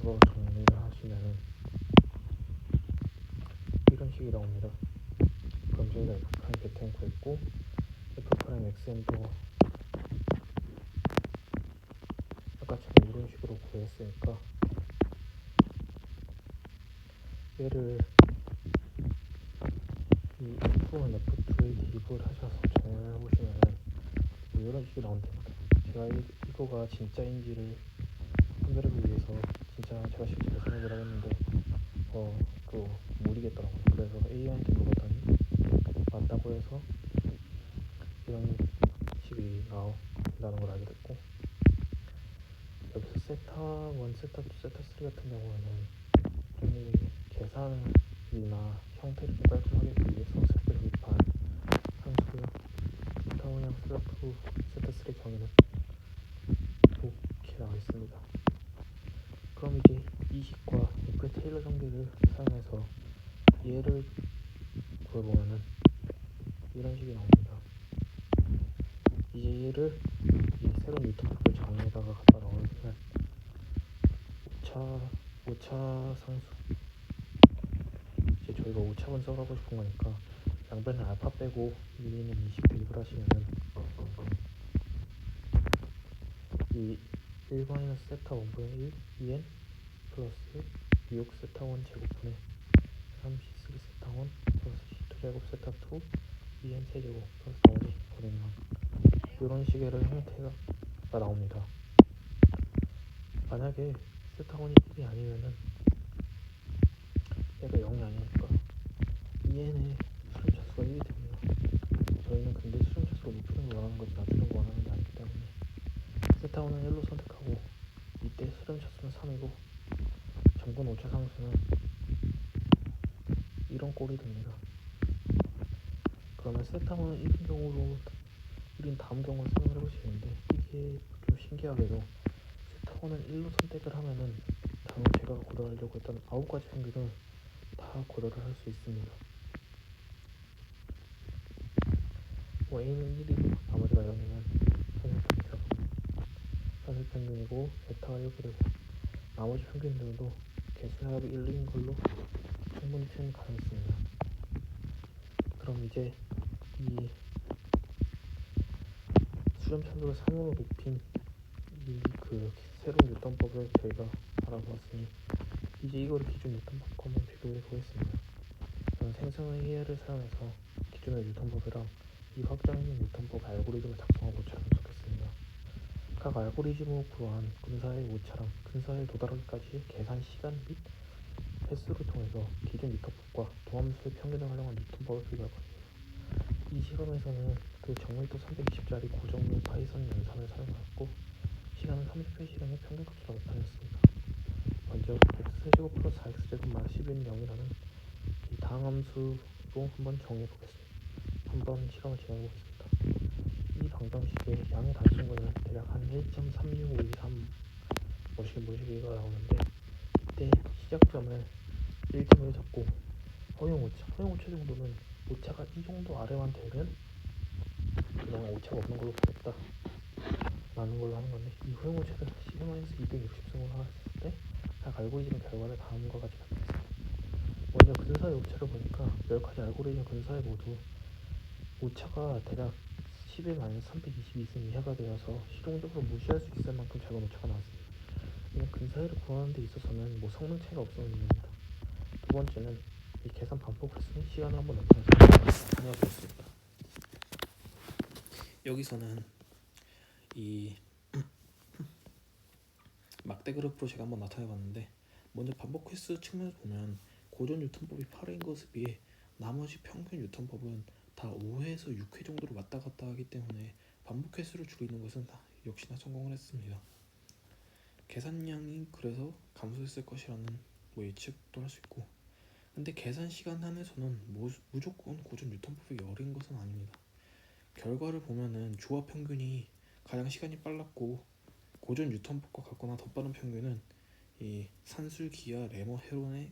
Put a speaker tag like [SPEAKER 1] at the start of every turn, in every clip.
[SPEAKER 1] 식으로 정리를 하시면은 이런 식이 나옵니다. 그럼 저희가 F'M 베텐 구했고 F'M XM도 아까처럼 이런 식으로 구했으니까 얘를 이 F1, F2에 대입을 하셔서 정리를 해보시면은 뭐 이런 식이 나온답니다. 제가 이거가 진짜인지를 판별하기 위해서 진짜 제가 실제로 생각을 해봤는데 그 모르겠더라고요. 그래서 AI한테 물어봤더니 맞다고 해서 이런 식이 나온다는 걸 알게 됐고, 여기서 세타 1, 세타 2, 세타 3 같은 경우에는 좀 계산이나 형태를 좀 깔끔하게 하기 위해서 색을 도입한 함수고요. 세타 1이랑 세타 2, 세타 3 정의는 이렇게 나와 있습니다. 그럼 이제 이 식과 F의 테일러 정리를 사용해서 얘를 구해보면은 이런 식이 나옵니다. 이제 얘를 이 새로운 뉴턴법을 정의에다가 갖다 넣으면 5차 상수, 이제 저희가 5차 분석을 하고 싶은 거니까 양변을 알파 빼고 위에는 20 대입을 하시면은 이 1마이너스 세타 1분의 1 2n 플러스 6 세타 1 제곱분의 3 C3 세타 1 플러스 C2 제곱 세타 2 2n 세제곱 플러스 나머지 버리면 이런 식의 형태가 나옵니다. 만약에 세타 1이 1이 아니면은 얘가 0이 아니니까 2n의 수렴차수가 1이 됩니다. 저희는 근데 수렴차수가 높이는 걸 원하는 거지 낮추는 걸 원하는 게 아니기 때문에 세타 1은 1로 선택하고 이때 수렴차수는 3이고 정근 5차 상수는 이런 꼴이 됩니다. 그러면 세타 1은 1인 경우로 1인 다음 경우를 생각을 해보시는데, 이게 좀 신기하게도 세타 1은 1로 선택을 하면은 다음 제가 고려하려고 했던 9가지 평균을 다 고려를 할 수 있습니다. A는 1이고 나머지가 0이면 산술평균이고 베타가 1이 되고 나머지 평균들도 개수합이 1인 걸로 충분히 표현이 가능했습니다. 그럼 이제 이 수렴차수를 3으로 높인 그 새로운 뉴턴법을 저희가 알아보았으니 이제 이거를 기존 뉴턴법과 한번 비교해 보겠습니다. 저는 생성의 AI를 사용해서 기존의 뉴턴법이랑 이 확장된 뉴턴법 알고리즘을 작성하고 오차를 분석했습니다. 각 알고리즘으로 구한 근사의 오차랑 근사에 도달하기까지의 계산 시간 및 횟수를 통해서 기존 뉴턴법과 도함수의 평균을 활용한 뉴턴법을 비교할 겁니다. 이 실험에서는 그 정밀도 320짜리 고정률 파이썬 연산을 사용하였고 시간은 30회 실행의 평균값으로 나타냈습니다. 먼저 x제곱 플러스 4x제곱 마이너스 12는 0이라는 이 다항함수로 한번 정의해보겠습니다. 한번 실험을 진행해보겠습니다. 이 방정식의 양의 단순근은 대략 한 1.36523 모시기가 나오는데, 이때 시작점을 1점으로 잡고 허용오차 정도는 오차가 이 정도 아래만 되면 그냥 오차가 없는 걸로 보겠다 라는 걸로 하는 건데, 이 허용오차를 10-260승으로 했을 때 각 알고리즘 결과를 다음과 같이 나타냈습니다. 먼저 근사의 오차를 보니까 10가지 알고리즘 근사에 모두 오차가 대략 10-322승 이하가 되어서 실용적으로 무시할 수 있을 만큼 작은 오차가 나왔습니다. 이는 근사회를 구하는 데 있어서는 성능 차이가 없음을 의미합니다. 두 번째는 이 계산 반복 횟수는 시간을 한번 나타내서 확인해보겠습니다. 여기서는 이 막대 그래프로 제가 한번 나타내봤는데, 먼저 반복 횟수 측면에서 보면 고전 뉴턴법이 8회인 것에 비해 나머지 평균 뉴턴법은 다 5회에서 6회 정도로 왔다 갔다 하기 때문에 반복 횟수를 줄이는 것은 역시나 성공을 했습니다. 계산량이 그래서 감소했을 것이라는 예측도 할 수 있고, 근데 계산 시간 한에서는 무조건 고전 뉴턴법이 어린 것은 아닙니다. 결과를 보면은 조합 평균이 가장 시간이 빨랐고 고전 뉴턴법과 같거나 더 빠른 평균은 이 산술기아 레머 헤론의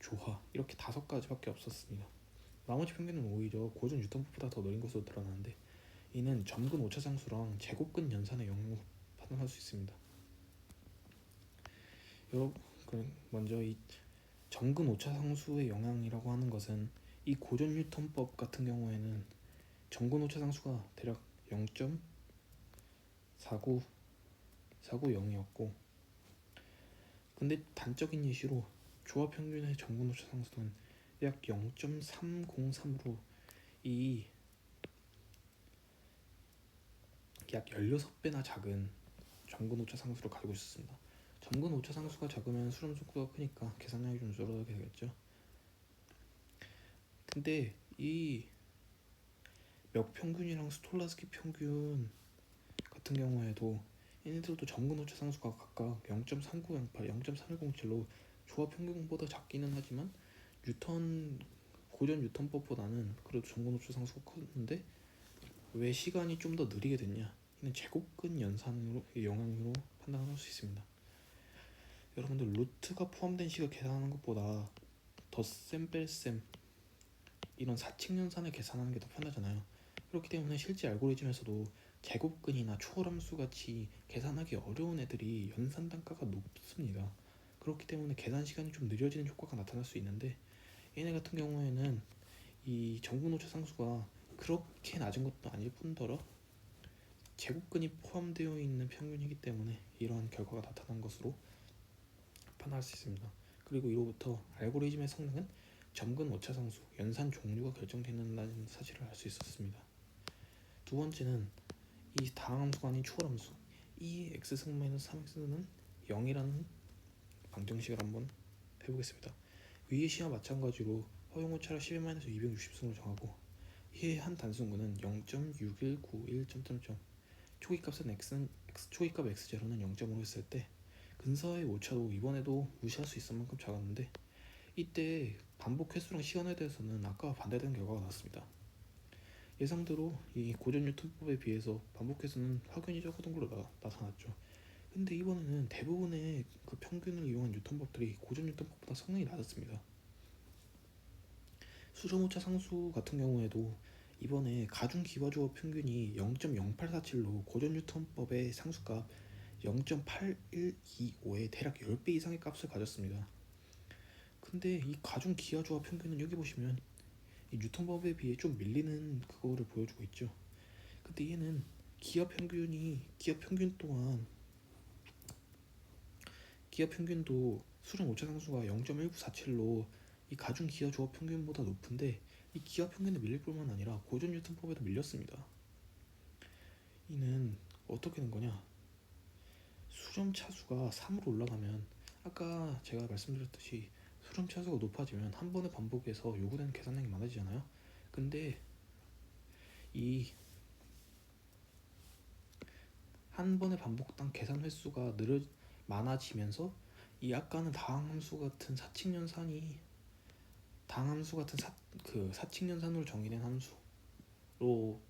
[SPEAKER 1] 조화 이렇게 5가지밖에 없었습니다. 나머지 평균은 오히려 고전 뉴턴법보다 더 느린 것으로 드러나는데, 이는 점근 오차상수랑 제곱근 연산의 영향으로 판단할 수 있습니다. 먼저 이 정근 오차 상수의 영향이라고 하는 것은 이 고전 뉴턴법 같은 경우에는 정근 오차 상수가 대략 0.4940이었고, 근데 단적인 예시로 조합 평균의 정근 오차 상수는 약 0.303으로 이 약 16배나 작은 정근 오차 상수를 가지고 있었습니다. 정근 오차 상수가 작으면 수렴 속도가 크니까 계산량이 좀 줄어들게 되겠죠. 근데 이 몇 평균이랑 스톨라스키 평균 같은 경우에도 얘네들도 정근 오차 상수가 각각 0.3908, 0.3107로 조합 평균보다 작기는 하지만 고전 뉴턴법보다는 그래도 정근 오차 상수가 컸는데 왜 시간이 좀 더 느리게 됐냐? 이는 제곱근 연산으로 영향으로 판단할 수 있습니다. 여러분들 루트가 포함된 식을 계산하는 것보다 덧셈, 뺄셈 이런 사칙연산을 계산하는 게 더 편하잖아요. 그렇기 때문에 실제 알고리즘에서도 제곱근이나 초월함수 같이 계산하기 어려운 애들이 연산 단가가 높습니다. 그렇기 때문에 계산 시간이 좀 느려지는 효과가 나타날 수 있는데, 얘네 같은 경우에는 이 정근 오차 상수가 그렇게 낮은 것도 아닐 뿐더러 제곱근이 포함되어 있는 평균이기 때문에 이러한 결과가 나타난 것으로 판단할 수 있습니다. 그리고 이로부터 알고리즘의 성능은 정근 오차 상수, 연산 종류가 결정된다는 사실을 알 수 있었습니다. 두 번째는 이 다항함수가 아닌 초월함수, 이 x승 마이너스 3x는 0이라는 방정식을 한번 해보겠습니다. 위의 시와 마찬가지로 허용오차를 11-260승으로 정하고 이의 한 단순근은 0.6191. 초기값은 초기값 x0는 0.5로 했을 때 근사의 오차도 이번에도 무시할 수 있을 만큼 작았는데, 이때 반복 횟수랑 시간에 대해서는 아까와 반대되는 결과가 나왔습니다. 예상대로 이 고전 뉴턴법에 비해서 반복 횟수는 확연히 적었던 걸로 나타났죠. 근데 이번에는 대부분의 그 평균을 이용한 뉴턴법들이 고전 뉴턴법보다 성능이 낮았습니다. 수렴오차 상수 같은 경우에도 이번에 가중 기화조업 평균이 0.0847로 고전 뉴턴법의 상수값 0.8125의 대략 10배 이상의 값을 가졌습니다. 근데 이 가중 기하조합 평균은 여기 보시면 이 뉴턴법에 비해 좀 밀리는 그거를 보여주고 있죠. 근데 얘는 기하 평균도 수렴 오차 상수가 0.1947로 이 가중 기하 조합 평균보다 높은데, 이 기하 평균에 밀릴 뿐만 아니라 고전 뉴턴법에도 밀렸습니다. 이는 어떻게 된 거냐? 수렴 차수가 3으로 올라가면, 아까 제가 말씀드렸듯이 수렴 차수가 높아지면 한 번의 반복에서 요구되는 계산량이 많아지잖아요. 근데 이 한 번의 반복당 계산 횟수가 많아지면서 이 아까는 다항함수 같은 사칙연산으로 정의된 함수로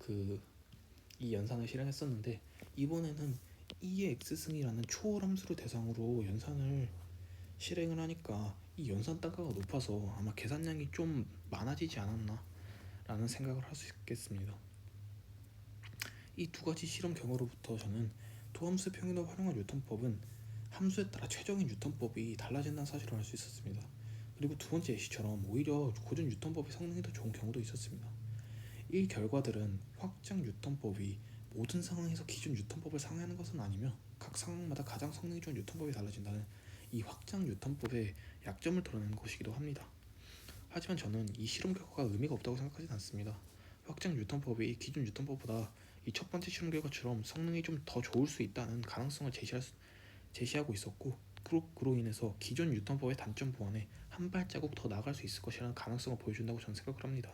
[SPEAKER 1] 이 연산을 실행했었는데, 이번에는 E의 x승이라는 초월함수를 대상으로 연산을 실행을 하니까 이 연산 단가가 높아서 아마 계산량이 좀 많아지지 않았나 라는 생각을 할 수 있겠습니다. 이 두 가지 실험 경우로부터 저는 도함수 평균을 활용한 뉴턴법은 함수에 따라 최적인 뉴턴법이 달라진다는 사실을 알 수 있었습니다. 그리고 두 번째 예시처럼 오히려 고전 뉴턴법의 성능이 더 좋은 경우도 있었습니다. 이 결과들은 확장 뉴턴법이 모든 상황에서 기존 뉴턴법을 상회하는 것은 아니며 각 상황마다 가장 성능이 좋은 뉴턴법이 달라진다는 이 확장 뉴턴법의 약점을 드러내는 것이기도 합니다. 하지만 저는 이 실험 결과가 의미가 없다고 생각하진 않습니다. 확장 뉴턴법이 기존 뉴턴법보다 이 첫 번째 실험 결과처럼 성능이 좀 더 좋을 수 있다는 가능성을 제시하고 있었고, 그로 인해서 기존 뉴턴법의 단점 보완에 한 발자국 더 나아갈 수 있을 것이라는 가능성을 보여준다고 저는 생각을 합니다.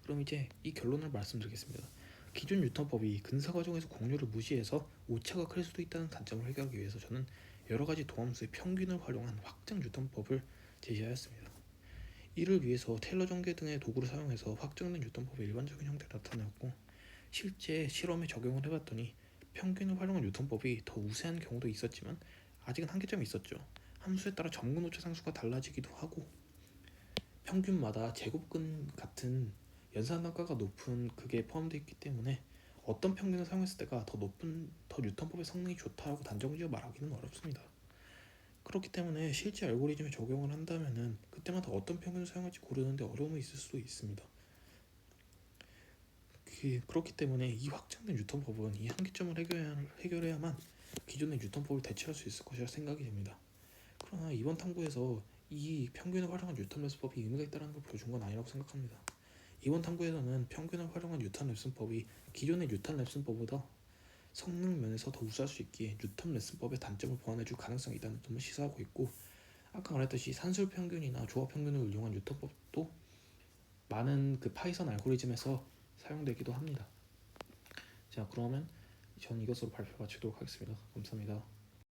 [SPEAKER 1] 그럼 이제 이 결론을 말씀드리겠습니다. 기존 뉴턴법이 근사 과정에서 공률을 무시해서 오차가 클 수도 있다는 단점을 해결하기 위해서 저는 여러가지 도함수의 평균을 활용한 확장 뉴턴법을 제시하였습니다. 이를 위해서 테일러 전개 등의 도구를 사용해서 확정된 뉴턴법의 일반적인 형태를 나타내었고, 실제 실험에 적용을 해봤더니 평균을 활용한 뉴턴법이 더 우세한 경우도 있었지만 아직은 한계점이 있었죠. 함수에 따라 정근 오차 상수가 달라지기도 하고, 평균마다 제곱근 같은 연산 단가가 높은 그게 포함되어 있기 때문에 어떤 평균을 사용했을 때가 더 뉴턴법의 성능이 좋다고 단정지어 말하기는 어렵습니다. 그렇기 때문에 실제 알고리즘에 적용을 한다면은 그때마다 어떤 평균을 사용할지 고르는데 어려움이 있을 수도 있습니다. 그렇기 때문에 이 확장된 뉴턴법은 이 한계점을 해결해야만 기존의 뉴턴법을 대체할 수 있을 것이라 생각이 됩니다. 그러나 이번 탐구에서 이 평균을 활용한 뉴턴 랩슨법이 의미가 있다는 걸 보여준 건 아니라고 생각합니다. 이번 탐구에서는 평균을 활용한 뉴턴 랩슨법이 기존의 뉴턴 랩슨법보다 성능 면에서 더 우수할 수 있기에 뉴턴 랩슨법의 단점을 보완해줄 가능성이 있다는 점을 시사하고 있고, 아까 말했듯이 산술 평균이나 조합 평균을 이용한 뉴턴법도 많은 그 파이썬 알고리즘에서 사용되기도 합니다. 자, 그러면 전 이것으로 발표 마치도록 하겠습니다. 감사합니다.